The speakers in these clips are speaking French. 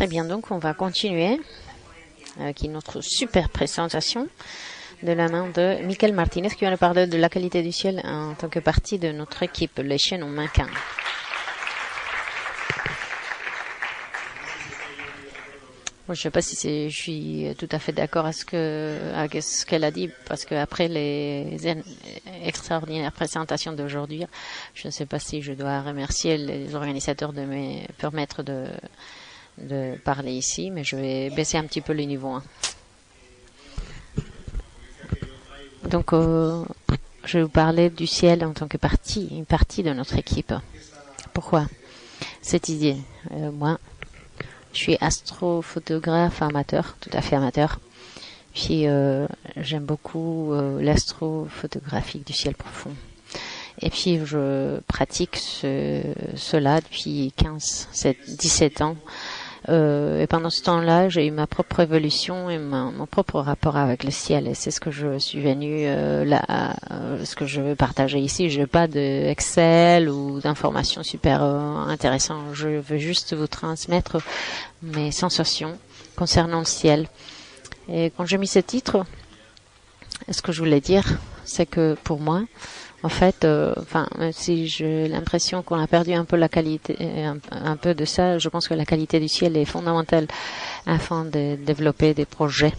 Très bien, donc on va continuer avec une autre super présentation de la main de Michael Martinez qui va nous parler de la qualité du ciel en tant que partie de notre équipe, les chaînons manquants. Bon, je ne sais pas si je suis tout à fait d'accord avec ce qu'elle a dit, parce que après les extraordinaires présentations d'aujourd'hui, je ne sais pas si je dois remercier les organisateurs de me permettre de parler ici, mais je vais baisser un petit peu le niveau. Donc, je vais vous parler du ciel en tant que une partie de notre équipe. Pourquoi cette idée? Moi, je suis astrophotographe amateur, tout à fait amateur. Puis j'aime beaucoup l'astrophotographie du ciel profond. Et puis je pratique cela depuis 17 ans. Et pendant ce temps-là, j'ai eu ma propre évolution et mon propre rapport avec le ciel. Et c'est ce que je suis venue ce que je veux partager ici. Je n'ai pas d'Excel ou d'informations super intéressantes. Je veux juste vous transmettre mes sensations concernant le ciel. Et quand j'ai mis ce titre, ce que je voulais dire, c'est que pour moi, en fait, même si j'ai l'impression qu'on a perdu un peu la qualité, un peu de ça, je pense que la qualité du ciel est fondamentale afin de développer des projets.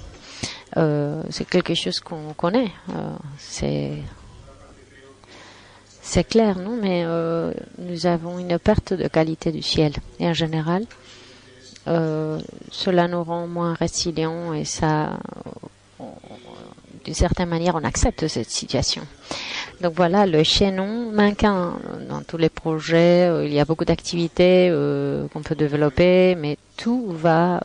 C'est quelque chose qu'on connaît. C'est clair, non? Mais nous avons une perte de qualité du ciel. Et en général, cela nous rend moins résilients et ça, d'une certaine manière, on accepte cette situation. Donc voilà, le chaînon manquant dans tous les projets, il y a beaucoup d'activités qu'on peut développer, mais tout va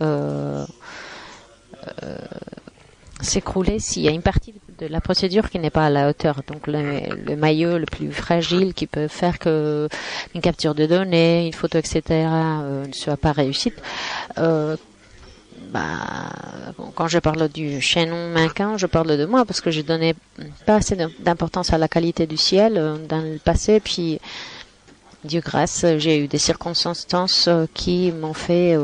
s'écrouler s'il y a une partie de la procédure qui n'est pas à la hauteur. Donc le maillot le plus fragile qui peut faire que une capture de données, une photo, etc. Ne soit pas réussite. Quand je parle du chaînon manquant, je parle de moi parce que je donnais pas assez d'importance à la qualité du ciel dans le passé. Puis, Dieu grâce, j'ai eu des circonstances qui m'ont fait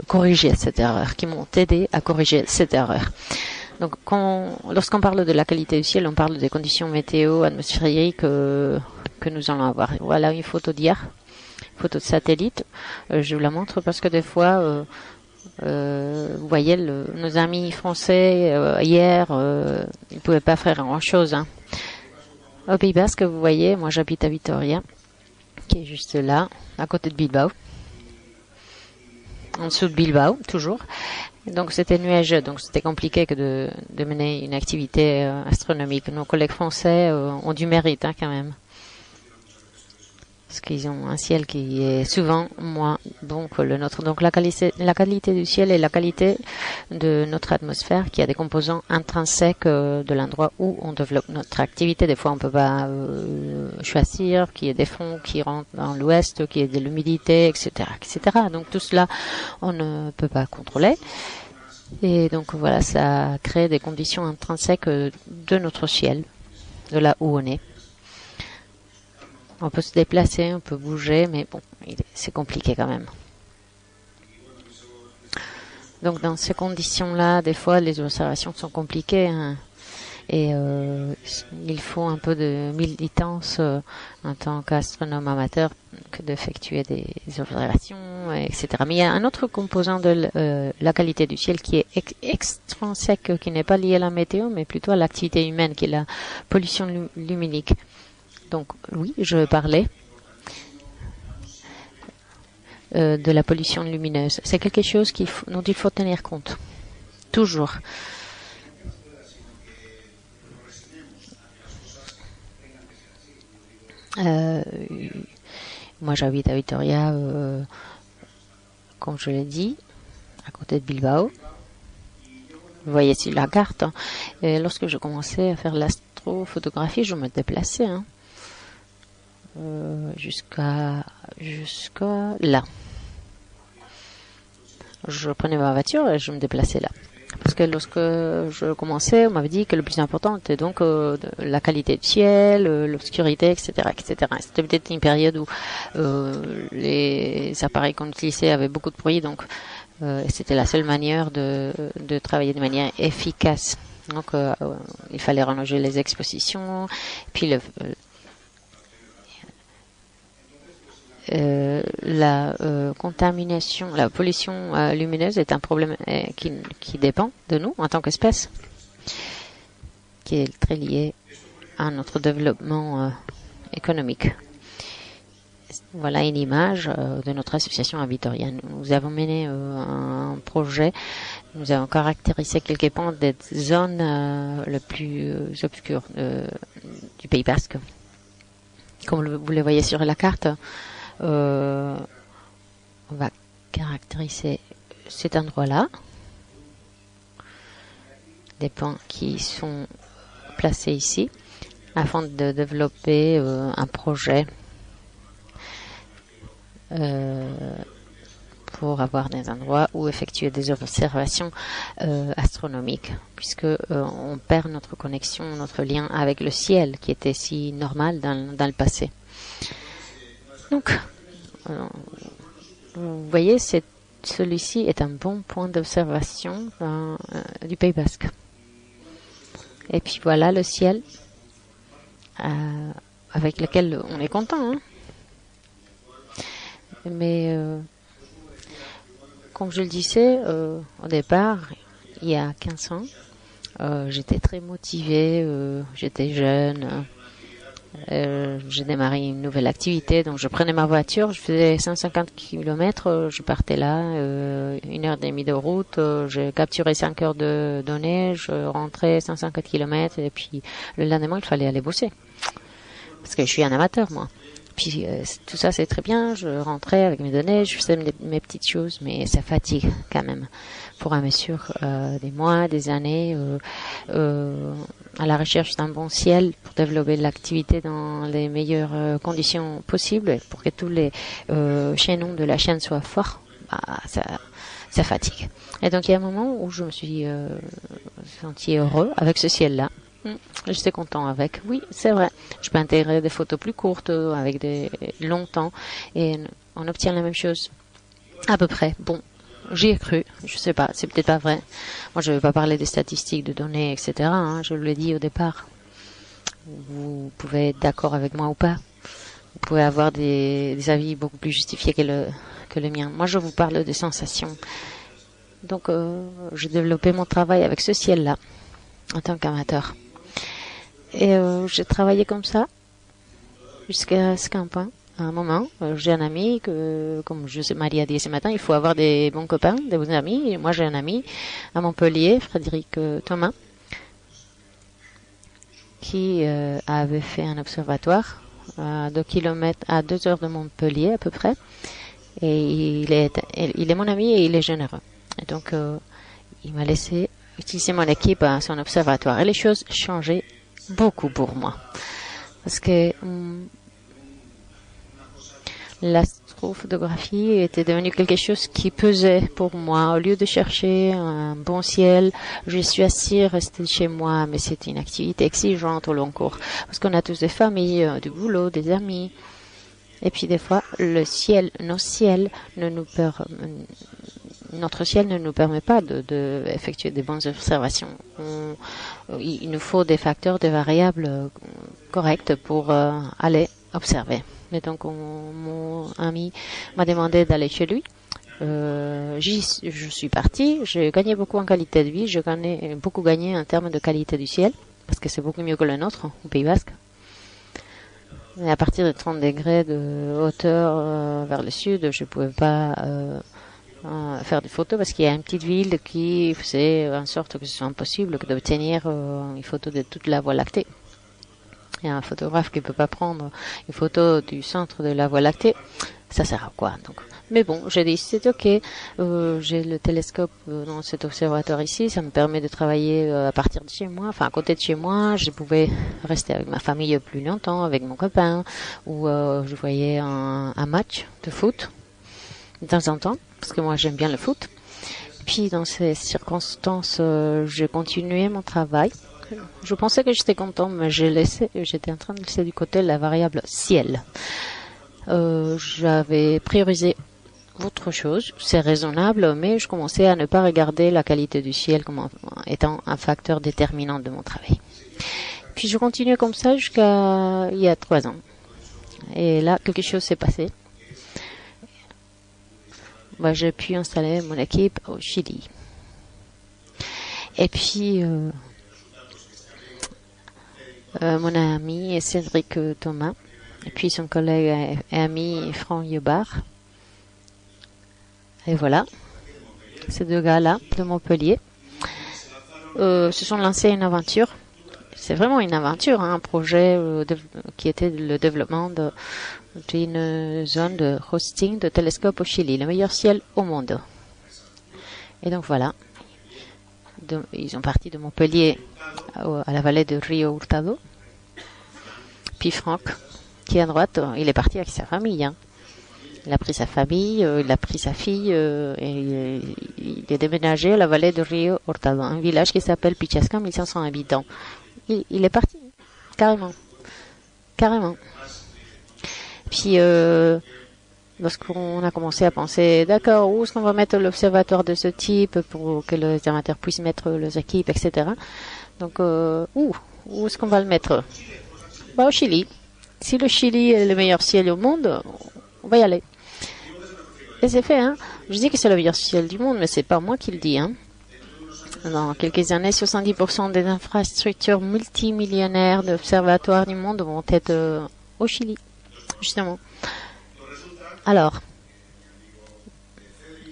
corriger cette erreur, qui m'ont aidé à corriger cette erreur. Donc, lorsqu'on parle de la qualité du ciel, on parle des conditions météo atmosphériques que nous allons avoir. Voilà une photo d'hier, photo de satellite. Je vous la montre parce que des fois, vous voyez, nos amis français, hier, ils ne pouvaient pas faire grand-chose. Au Pays Basque, vous voyez, moi j'habite à Vitoria, qui est juste là, à côté de Bilbao. En dessous de Bilbao, toujours. Donc c'était nuageux, donc c'était compliqué que de mener une activité astronomique. Nos collègues français ont du mérite quand même. Parce qu'ils ont un ciel qui est souvent moins bon que le nôtre. Donc la qualité du ciel et la qualité de notre atmosphère qui a des composants intrinsèques de l'endroit où on développe notre activité. Des fois on peut pas choisir qu'il y ait des fonds qui rentrent dans l'ouest, qu'il y ait de l'humidité, etc., etc. Donc tout cela on ne peut pas contrôler. Et donc voilà, ça crée des conditions intrinsèques de notre ciel, de là où on est. On peut se déplacer, on peut bouger, mais bon, c'est compliqué quand même. Donc dans ces conditions-là, des fois, les observations sont compliquées. Et il faut un peu de militance en tant qu'astronome amateur que d'effectuer des observations, etc. Mais il y a un autre composant de la qualité du ciel qui est extrinsèque, qui n'est pas lié à la météo, mais plutôt à l'activité humaine, qui est la pollution luminique. Donc oui, je parlais de la pollution lumineuse. C'est quelque chose dont il faut tenir compte. Toujours. Moi j'habite à Vitoria, comme je l'ai dit, à côté de Bilbao. Vous voyez sur la carte. Et lorsque je commençais à faire l'astrophotographie, je me déplaçais. Jusqu'à là. Je prenais ma voiture et je me déplaçais là. Parce que lorsque je commençais, on m'avait dit que le plus important était donc la qualité du ciel, l'obscurité, etc., etc. C'était peut-être une période où les appareils qu'on utilisait avaient beaucoup de bruit, donc Et c'était la seule manière de travailler de manière efficace. Donc, il fallait rallonger les expositions. Puis la contamination, la pollution lumineuse est un problème qui dépend de nous en tant qu'espèce, qui est très lié à notre développement économique. Voilà une image de notre association à Vitoria. Nous avons mené un projet. Nous avons caractérisé quelques points des zones les plus obscures du Pays Basque. Comme vous le voyez sur la carte, on va caractériser cet endroit-là. Des points qui sont placés ici afin de développer un projet pour avoir des endroits où effectuer des observations astronomiques, puisque on perd notre connexion, notre lien avec le ciel qui était si normal dans le passé. Donc, vous voyez, celui-ci est un bon point d'observation du Pays Basque. Et puis voilà le ciel avec lequel on est content. Hein. Mais comme je le disais au départ, il y a 15 ans, j'étais très motivée, j'étais jeune, j'ai démarré une nouvelle activité, donc je prenais ma voiture, je faisais 150 km, je partais là, 1h30 de route, j'ai capturé 5 heures de données, je rentrais 150 km et puis le lendemain il fallait aller bosser. Parce que je suis un amateur moi. Puis tout ça c'est très bien, je rentrais avec mes données, je faisais mes petites choses, mais ça fatigue quand même. Pour un monsieur, des mois, des années, à la recherche d'un bon ciel pour développer l'activité dans les meilleures conditions possibles, pour que tous les chaînons de la chaîne soient forts, ça fatigue. Et donc il y a un moment où je me suis senti heureux avec ce ciel-là. J'étais content avec. Oui, c'est vrai. Je peux intégrer des photos plus courtes avec des longs temps et on obtient la même chose. À peu près. Bon, j'y ai cru. Je sais pas. C'est peut-être pas vrai. Moi, je ne vais pas parler des statistiques, de données, etc. Hein, je l'ai dit au départ. Vous pouvez être d'accord avec moi ou pas. Vous pouvez avoir des avis beaucoup plus justifiés que le mien. Moi, je vous parle des sensations. Donc, j'ai développé mon travail avec ce ciel-là en tant qu'amateur. Et j'ai travaillé comme ça jusqu'à un point, à un moment. J'ai un ami que, comme Marie a dit ce matin, il faut avoir des bons copains, des bons amis. Et moi, j'ai un ami à Montpellier, Frédéric Thomas, qui avait fait un observatoire à 2 heures de Montpellier à peu près. Et il est mon ami et il est généreux. Et donc, il m'a laissé utiliser mon équipe à son observatoire. Et les choses changeaient beaucoup pour moi. Parce que l'astrophotographie était devenue quelque chose qui pesait pour moi. Au lieu de chercher un bon ciel, je suis assise, restée chez moi, mais c'était une activité exigeante au long cours. Parce qu'on a tous des familles, du boulot, des amis. Et puis des fois, notre ciel ne nous permet pas de effectuer des bonnes observations. Il nous faut des facteurs, des variables correctes pour aller observer. Et donc, mon ami m'a demandé d'aller chez lui. Je suis partie. J'ai gagné beaucoup en qualité de vie. J'ai beaucoup gagné en termes de qualité du ciel, parce que c'est beaucoup mieux que le nôtre au Pays Basque. Et à partir de 30 degrés de hauteur vers le sud, je ne pouvais pas faire des photos parce qu'il y a une petite ville qui faisait en sorte que ce soit impossible d'obtenir une photo de toute la Voie lactée. Il y a un photographe qui ne peut pas prendre une photo du centre de la Voie lactée. Ça sert à quoi donc? Mais bon, j'ai dit c'est ok. J'ai le télescope dans cet observatoire ici. Ça me permet de travailler à partir de chez moi, enfin à côté de chez moi. Je pouvais rester avec ma famille plus longtemps, avec mon copain, ou je voyais un match de foot de temps en temps, parce que moi j'aime bien le foot. Puis dans ces circonstances, j'ai continué mon travail. Je pensais que j'étais content, mais j'étais en train de laisser du côté la variable ciel. J'avais priorisé autre chose. C'est raisonnable, mais je commençais à ne pas regarder la qualité du ciel comme étant un facteur déterminant de mon travail. Puis je continuais comme ça jusqu'à il y a 3 ans. Et là, quelque chose s'est passé. J'ai pu installer mon équipe au Chili. Et puis, mon ami Cédric Thomas, et puis son collègue et ami Franck Yobard. Et voilà, ces 2 gars-là de Montpellier se sont lancés une aventure. C'est vraiment une aventure, hein, un projet qui était le développement d'une zone de hosting de télescope au Chili, le meilleur ciel au monde. Et donc voilà, ils sont partis de Montpellier à la vallée de Rio Hurtado. Puis Franck, qui est à droite, il est parti avec sa famille. Hein. Il a pris sa famille, il a pris sa fille et il est déménagé à la vallée de Rio Hurtado, un village qui s'appelle Pichasca, 1500 habitants. Il est parti, carrément. Puis, lorsqu'on a commencé à penser, d'accord, où est-ce qu'on va mettre l'observatoire de ce type pour que les amateurs puissent mettre leurs équipes, etc. Donc, où est-ce qu'on va le mettre? Au Chili. Si le Chili est le meilleur ciel au monde, on va y aller. Et c'est fait, hein. Je dis que c'est le meilleur ciel du monde, mais c'est pas moi qui le dis, hein. Dans quelques années, 70% des infrastructures multimillionnaires d'observatoires du monde vont être au Chili, justement. Alors,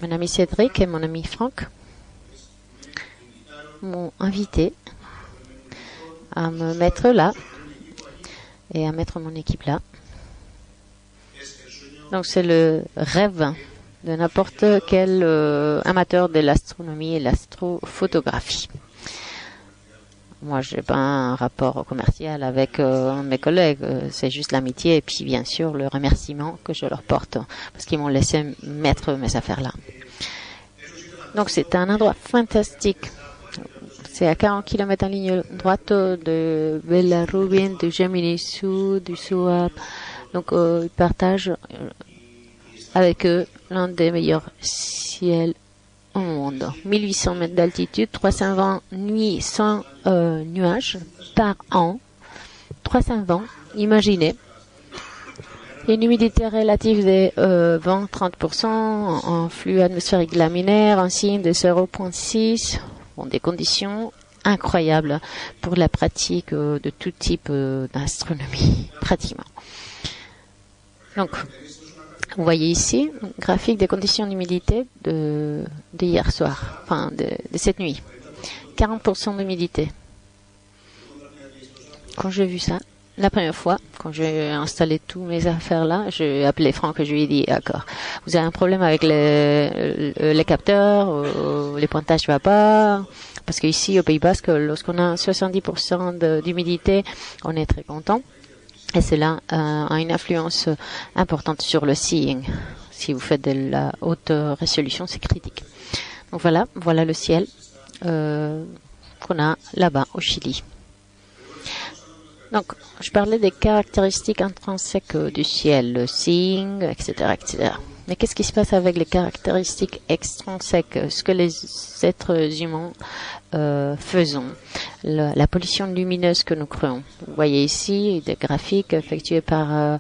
mon ami Cédric et mon ami Franck m'ont invité à me mettre là et à mettre mon équipe là. Donc c'est le rêve de n'importe quel amateur de l'astronomie et l'astrophotographie. Moi, je n'ai pas un rapport commercial avec mes collègues, c'est juste l'amitié et puis bien sûr le remerciement que je leur porte parce qu'ils m'ont laissé mettre mes affaires là. Donc c'est un endroit fantastique. C'est à 40 km en ligne droite de Bellarubin, de Gemini Sud, du Souab. Donc ils partagent avec eux l'un des meilleurs ciels au monde. 1800 mètres d'altitude, 320 nuits sans nuages par an. 320, imaginez. Une humidité relative des 20-30%, un flux atmosphérique laminaire, un signe de 0,6. Bon, des conditions incroyables pour la pratique de tout type d'astronomie, pratiquement. Donc, vous voyez ici un graphique des conditions d'humidité de hier soir, enfin de cette nuit. 40% d'humidité. Quand j'ai vu ça, la première fois, quand j'ai installé tous mes affaires là, j'ai appelé Franck et je lui ai dit, d'accord, vous avez un problème avec les capteurs, les pointages ne vont pas, parce qu'ici au Pays Basque, lorsqu'on a 70% d'humidité, on est très content. Et cela a une influence importante sur le seeing. Si vous faites de la haute résolution, c'est critique. Donc voilà le ciel qu'on a là-bas au Chili. Donc, je parlais des caractéristiques intrinsèques du ciel, le seeing, etc., etc. Mais qu'est-ce qui se passe avec les caractéristiques extrinsèques, ce que les êtres humains faisons, la pollution lumineuse que nous créons. Vous voyez ici des graphiques effectués par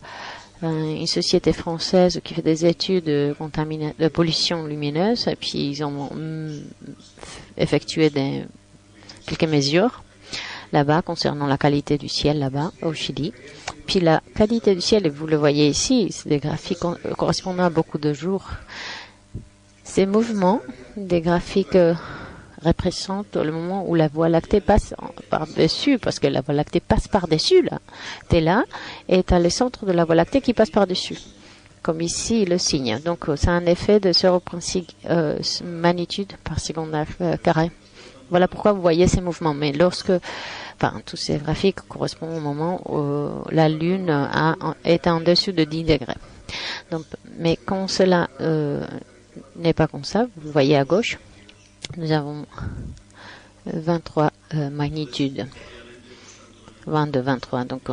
une société française qui fait des études de pollution lumineuse, et puis ils ont effectué quelques mesures là-bas concernant la qualité du ciel là-bas au Chili. Puis la qualité du ciel, et vous le voyez ici, c'est des graphiques correspondant à beaucoup de jours. Ces mouvements, des graphiques représentent le moment où la Voie lactée passe par-dessus, parce que la Voie lactée passe par-dessus, là. T'es là, et t'as le centre de la Voie lactée qui passe par-dessus. Comme ici, le signe. Donc, ça a un effet de 0,6 magnitude par seconde carré. Voilà pourquoi vous voyez ces mouvements. Mais tous ces graphiques correspondent au moment où la Lune est en dessous de 10 degrés. Donc, mais quand cela n'est pas comme ça, vous voyez à gauche, nous avons 23 magnitudes. 22, 23. Donc,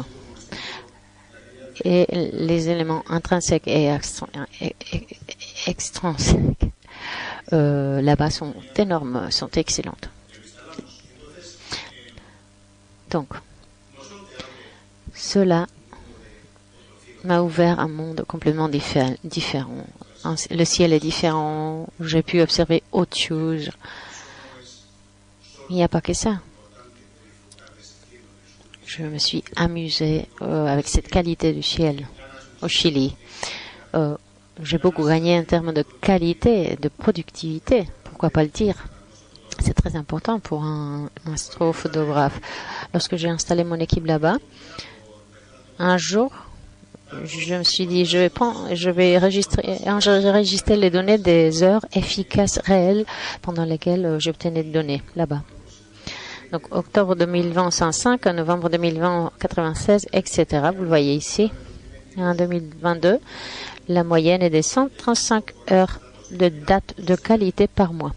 et les éléments intrinsèques et extrinsèques là-bas sont énormes, sont excellentes. Donc, cela m'a ouvert un monde complètement différent. Le ciel est différent, j'ai pu observer autre chose. Il n'y a pas que ça. Je me suis amusée avec cette qualité du ciel au Chili. J'ai beaucoup gagné en termes de qualité, de productivité, pourquoi pas le dire. C'est très important pour un astrophotographe. Lorsque j'ai installé mon équipe là-bas, un jour, je me suis dit, je vais enregistrer les données des heures efficaces réelles pendant lesquelles j'obtenais des données là-bas. Donc, octobre 2020, 105, novembre 2020, 96, etc. Vous le voyez ici. En 2022, la moyenne est de 135 heures de date de qualité par mois,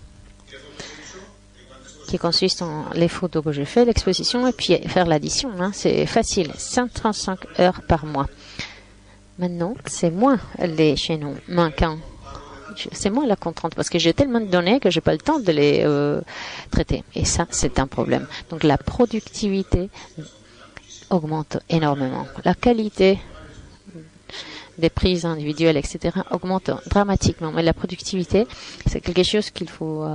qui consiste en les photos que j'ai fait, l'exposition et puis faire l'addition. C'est facile, 135 heures par mois. Maintenant, c'est moins les chaînons manquants. C'est moins la contrainte parce que j'ai tellement de données que j'ai pas le temps de les traiter. Et ça, c'est un problème. Donc, la productivité augmente énormément. La qualité des prises individuelles, etc., augmente dramatiquement. Mais la productivité, c'est quelque chose qu'il faut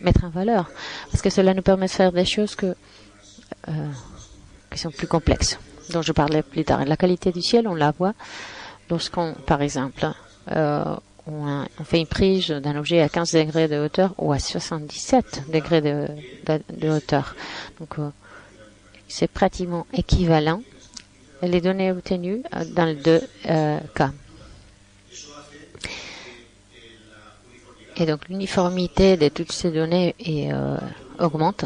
mettre en valeur parce que cela nous permet de faire des choses qui sont plus complexes, dont je parlais plus tard. La qualité du ciel, on la voit lorsqu'on, par exemple, on fait une prise d'un objet à 15 degrés de hauteur ou à 77 degrés de hauteur. Donc, c'est pratiquement équivalent. Les données obtenues dans les deux cas. Et donc, l'uniformité de toutes ces données augmente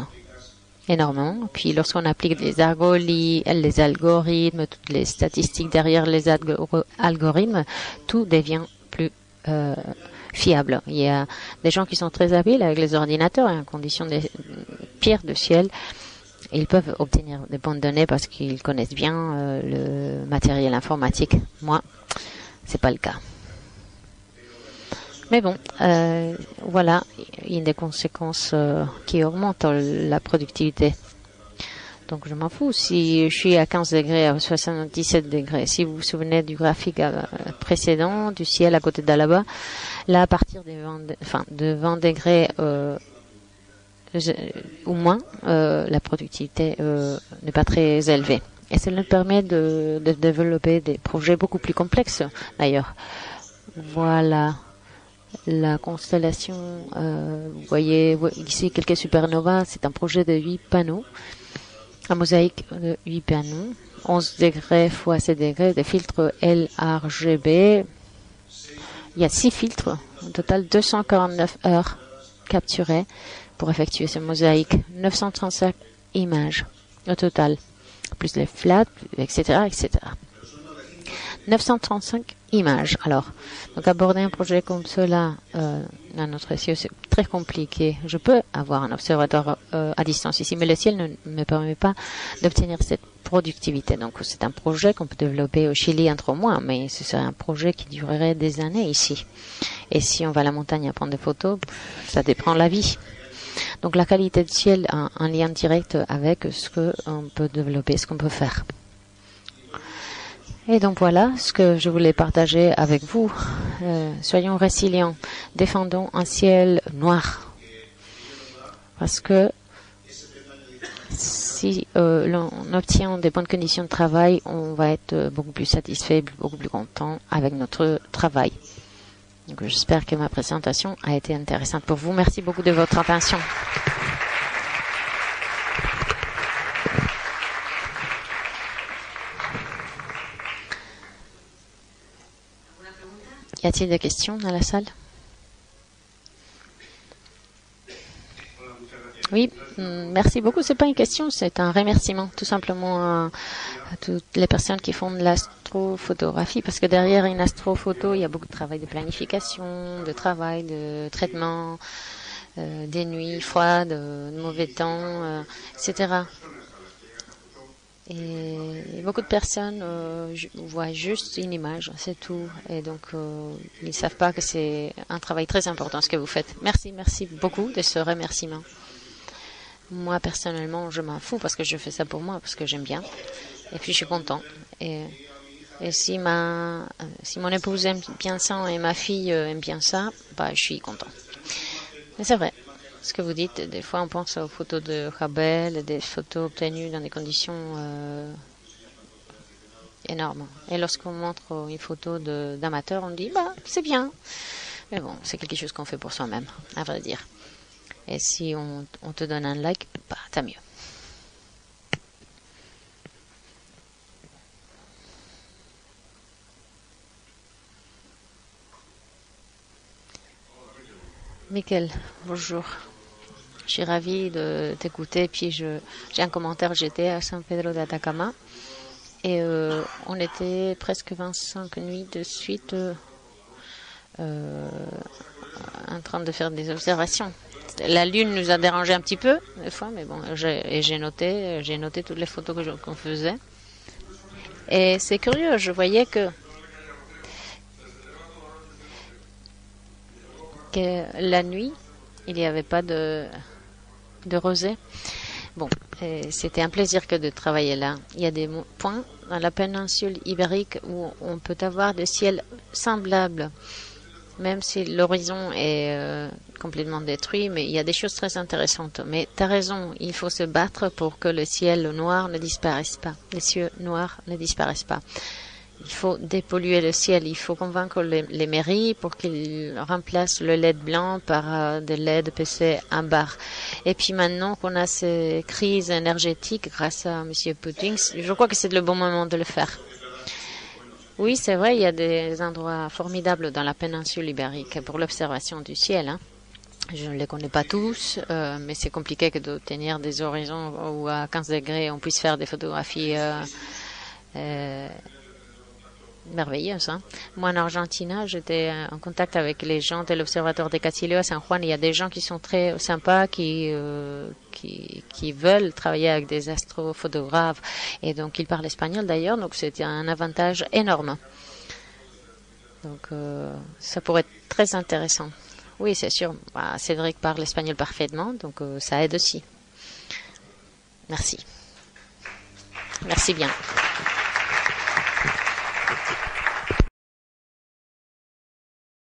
énormément. Puis, lorsqu'on applique les algorithmes, toutes les statistiques derrière les algorithmes, tout devient plus fiable. Il y a des gens qui sont très habiles avec les ordinateurs et en conditions de pire de ciel. Ils peuvent obtenir des bonnes données parce qu'ils connaissent bien le matériel informatique. Moi, c'est pas le cas. Mais bon, voilà une des conséquences qui augmentent la productivité. Donc, je m'en fous si je suis à 15 degrés, à 77 degrés. Si vous vous souvenez du graphique précédent, du ciel à côté d'Alaba, là, à partir de 20 degrés ou moins, la productivité n'est pas très élevée. Et cela nous permet de développer des projets beaucoup plus complexes, d'ailleurs. Voilà la constellation. Vous voyez ici quelques supernovas. C'est un projet de 8 panneaux. Un mosaïque de 8 panneaux. 11 degrés x 7 degrés. Des filtres LRGB. Il y a 6 filtres. Au total, 249 heures capturées pour effectuer ce mosaïque. 935 images au total, plus les flats, etc., etc. 935 images. Alors, donc aborder un projet comme cela dans notre ciel, c'est très compliqué. Je peux avoir un observatoire à distance ici, mais le ciel ne me permet pas d'obtenir cette productivité. Donc, c'est un projet qu'on peut développer au Chili en 3 mois, mais ce serait un projet qui durerait des années ici. Et si on va à la montagne à prendre des photos, ça dépend de la vie. Donc, la qualité du ciel a un lien direct avec ce qu'on peut développer, ce qu'on peut faire. Et donc voilà ce que je voulais partager avec vous. Soyons résilients, défendons un ciel noir. Parce que si l'on obtient des bonnes conditions de travail, on va être beaucoup plus satisfait, beaucoup plus content avec notre travail. Donc j'espère que ma présentation a été intéressante pour vous. Merci beaucoup de votre attention. Y a-t-il des questions dans la salle? Oui, merci beaucoup. C'est pas une question, c'est un remerciement, tout simplement à toutes les personnes qui font de l'astrophotographie, parce que derrière une astrophoto, il y a beaucoup de travail de planification, de travail, de traitement, des nuits froides, de mauvais temps, etc. Et beaucoup de personnes voient juste une image, c'est tout. Et donc, ils ne savent pas que c'est un travail très important ce que vous faites. Merci, merci beaucoup de ce remerciement. Moi, personnellement, je m'en fous parce que je fais ça pour moi, parce que j'aime bien. Et puis, je suis content. Et si mon épouse aime bien ça et ma fille aime bien ça, bah, je suis content. Mais c'est vrai. Ce que vous dites, des fois on pense aux photos de Hubble, des photos obtenues dans des conditions énormes. Et lorsqu'on montre une photo d'amateur, on dit bah c'est bien. Mais bon, c'est quelque chose qu'on fait pour soi-même, à vrai dire. Et si on te donne un like, bah t'as mieux. Michael, bonjour. Je suis ravie de t'écouter. Puis j'ai un commentaire. J'étais à San Pedro de Atacama et on était presque 25 nuits de suite en train de faire des observations. La lune nous a dérangé un petit peu des fois, mais bon, j'ai noté toutes les photos qu'on faisait. Et c'est curieux. Je voyais que la nuit, il n'y avait pas de rosée. Bon, c'était un plaisir que de travailler là. Il y a des points dans la péninsule ibérique où on peut avoir des ciels semblables, même si l'horizon est complètement détruit, mais il y a des choses très intéressantes. Mais tu as raison, il faut se battre pour que le ciel noir ne disparaisse pas, les cieux noirs ne disparaissent pas. Il faut dépolluer le ciel, il faut convaincre les mairies pour qu'ils remplacent le LED blanc par des LED PC ambar. Et puis maintenant qu'on a ces crises énergétiques grâce à M. Poutine, je crois que c'est le bon moment de le faire. Oui, c'est vrai, il y a des endroits formidables dans la péninsule ibérique pour l'observation du ciel. Hein. Je ne les connais pas tous, mais c'est compliqué que d'obtenir des horizons où à 15 degrés on puisse faire des photographies merveilleuse. Hein. Moi, en Argentine, j'étais en contact avec les gens de l'Observatoire de Casillo à San Juan. Il y a des gens qui sont très sympas, qui veulent travailler avec des astrophotographes. Et donc, ils parlent espagnol d'ailleurs. Donc, c'était un avantage énorme. Donc, ça pourrait être très intéressant. Oui, c'est sûr. Bah, Cédric parle espagnol parfaitement. Donc, ça aide aussi. Merci. Merci bien.